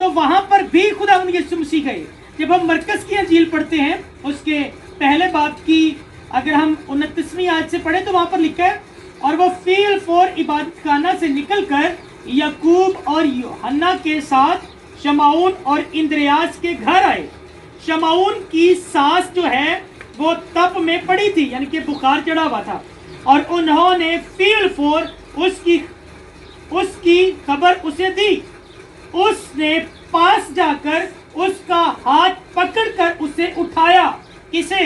تو وہاں پر بھی خدا یسوع مسیح گئے. جب ہم مرکز کی انجیل پڑھتے ہیں اس کے پہلے باب کی اگر ہم 29ویں آیت سے پڑھیں تو وہاں پر لکھا ہے اور وہ فی الفور عبادت خانہ سے نکل کر یعقوب اور یوحنا کے ساتھ شمعون اور اندریاس کے گھر آئے. شمعون کی سانس جو ہے وہ تپ میں پڑی تھی, یعنی کہ بخار چڑھا ہوا تھا, اور انہوں نے فی الفور اس کی خبر اسے دی. اس نے پاس جا کر اس کا ہاتھ پکڑ کر اسے اٹھایا. کسے؟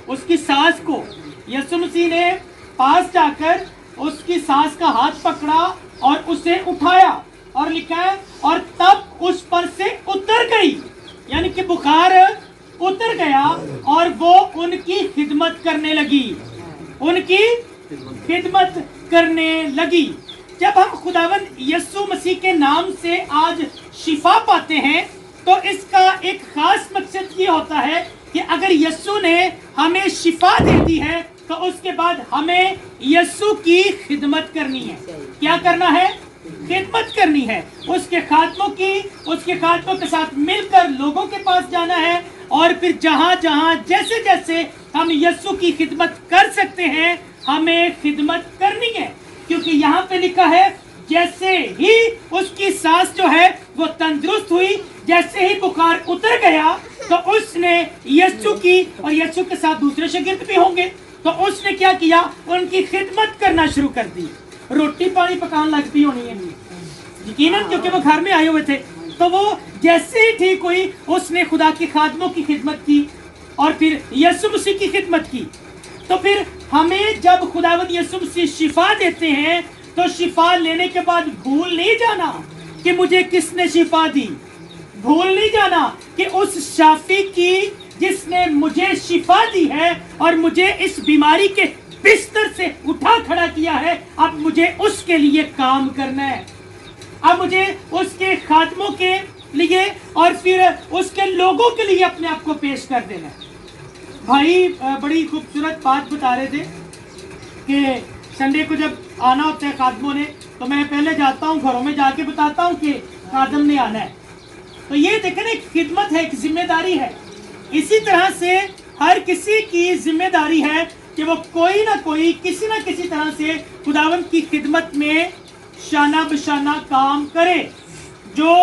اس کی سانس کو. یسوع مسیح نے پاس جا کر اس کی سانس کا ہاتھ پکڑا اور اسے اٹھایا, اور لکھا ہے اور تب اس پر سے اتر گئی, یعنی کہ بخار اتر گیا اور وہ ان کی خدمت کرنے لگی. ان کی خدمت کرنے لگی. جب ہم خداوند یسوع مسیح کے نام سے آج شفا پاتے ہیں تو اس کا ایک خاص مقصد یہ ہوتا ہے کہ اگر یسوع نے ہمیں شفا دے دی ہے تو اس کے بعد ہمیں یسوع کی خدمت کرنی ہے. کیا کرنا ہے؟ خدمت کرنی ہے. اس کے خادموں کے ساتھ مل کر لوگوں کے پاس جانا ہے, اور پھر جہاں جہاں جیسے جیسے ہم یسوع کی خدمت کر سکتے ہیں ہمیں خدمت کرنی ہے. کیونکہ یہاں پہ لکھا ہے جیسے ہی اس کی سانس جو ہے وہ تندرست ہوئی, جیسے ہی بخار اتر گیا تو اس نے یسوع کی, اور یسوع کے ساتھ دوسرے شاگرد بھی ہوں گے, تو اس نے کیا کیا؟ ان کی خدمت کرنا شروع کر دی. روٹی پانی پکان لگ پی ہونی ہے یقیناً, کیونکہ وہ گھر میں آئے ہوئے تھے. تو وہ جیسے ہی ٹھیک ہوئی اس نے خدا کے خادموں کی خدمت کی اور پھر یسوع مسیح کی خدمت کی. تو پھر ہمیں جب خداوند یسوع مسیح شفا دیتے ہیں تو شفا لینے کے بعد بھول نہیں جانا کہ مجھے کس نے شفا دی. بھول نہیں جانا کہ اس شافی کی جس نے مجھے شفا دی ہے اور مجھے اس بیماری کے بستر سے اٹھا کھڑا کیا ہے, اب مجھے اس کے لیے کام کرنا ہے. اب مجھے اس کے خادموں کے لیے اور پھر اس کے لوگوں کے لیے اپنے آپ کو پیش کر دینا ہے. بھائی بڑی خوبصورت بات بتا رہے تھے کہ سنڈے کو جب آنا ہوتا ہے خادموں نے تو میں پہلے جاتا ہوں گھروں میں جا کے بتاتا ہوں کہ خادم نے آنا ہے. تو یہ دیکھیں نا, ایک خدمت ہے, ایک ذمہ داری ہے. اسی طرح سے ہر کسی کی ذمہ داری ہے کہ وہ کوئی نہ کوئی کسی نہ کسی طرح سے خداوند کی خدمت میں شانہ بشانہ کام کرے. جو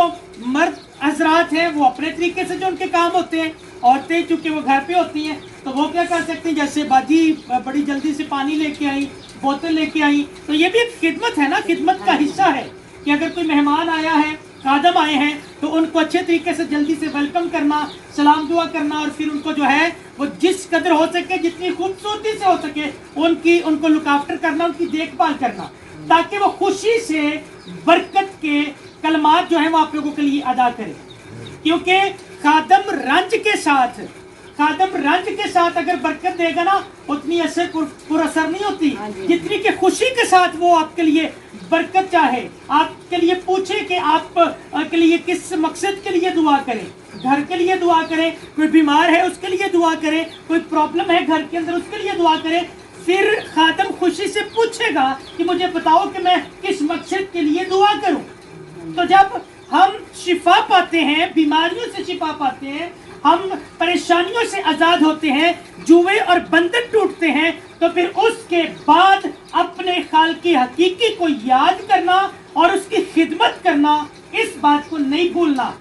مرد حضرات ہیں وہ اپنے طریقے سے جو ان کے کام ہوتے ہیں, عورتیں چونکہ وہ گھر پہ ہوتی ہیں تو وہ کیا کر سکتی ہیں, جیسے باجی بڑی جلدی سے پانی لے کے آئی, بوتل لے کے آئی, تو یہ بھی ایک خدمت ہے نا, خدمت کا حصہ ہے کہ اگر کوئی مہمان آیا ہے, خادم آئے ہیں تو ان کو اچھے طریقے سے جلدی سے ویلکم کرنا, سلام دعا کرنا, اور پھر ان کو جو ہے وہ جس قدر ہو سکے, جتنی خوبصورتی سے ہو سکے ان کو لک آفٹر کرنا, ان کی دیکھ بھال کرنا, تاکہ وہ خوشی سے برکت کے کلمات جو ہیں وہ آپ لوگوں کے لیے ادا کرے. کیونکہ خادم رنج کے ساتھ اگر برکت دے گا نا اتنی پر اثر نہیں ہوتی جتنی کہ خوشی کے ساتھ وہ آپ کے لیے برکت چاہے, آپ کے لیے پوچھے کہ آپ کے لیے کس مقصد کے لیے دعا کریں. گھر کے لیے دعا کریں, کوئی بیمار ہے اس کے لیے دعا کریں, کوئی پرابلم ہے گھر کے اندر اس کے لیے دعا کریں. پھر خادم خوشی سے پوچھے گا کہ مجھے بتاؤ کہ میں کس مقصد کے لیے دعا کروں. تو جب ہم شفا پاتے ہیں, بیماریوں سے شفا پاتے ہیں, ہم پریشانیوں سے آزاد ہوتے ہیں, جوئے اور بندھن ٹوٹتے ہیں, تو پھر اس کے بعد اپنے خالق حقیقی کو یاد کرنا اور اس کی خدمت کرنا, اس بات کو نہیں بھولنا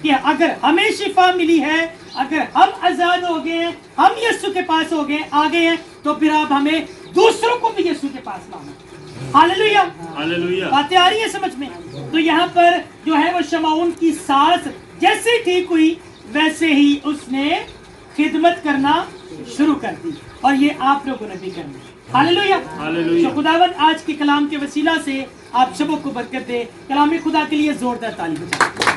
کہ اگر ہمیں شفا ملی ہے, اگر ہم آزاد ہو گئے ہیں, ہم یسوع کے پاس آ گئے ہیں, تو پھر اب ہمیں دوسروں کو بھی یسوع کے پاس لانا. ہاللویا, باتیں آ رہی ہیں سمجھ میں؟ تو یہاں پر جو ہے وہ شمعون کی سانس جیسے ٹھیک ہوئی ویسے ہی اس نے خدمت کرنا شروع کر دی, اور یہ آپ لوگوں نے بھی کرنا. ہاللویا. خداوند آج کے کلام کے وسیلہ سے آپ سبوں کو برکت دے. کلام خدا کے لیے زوردار تالی بجائیں.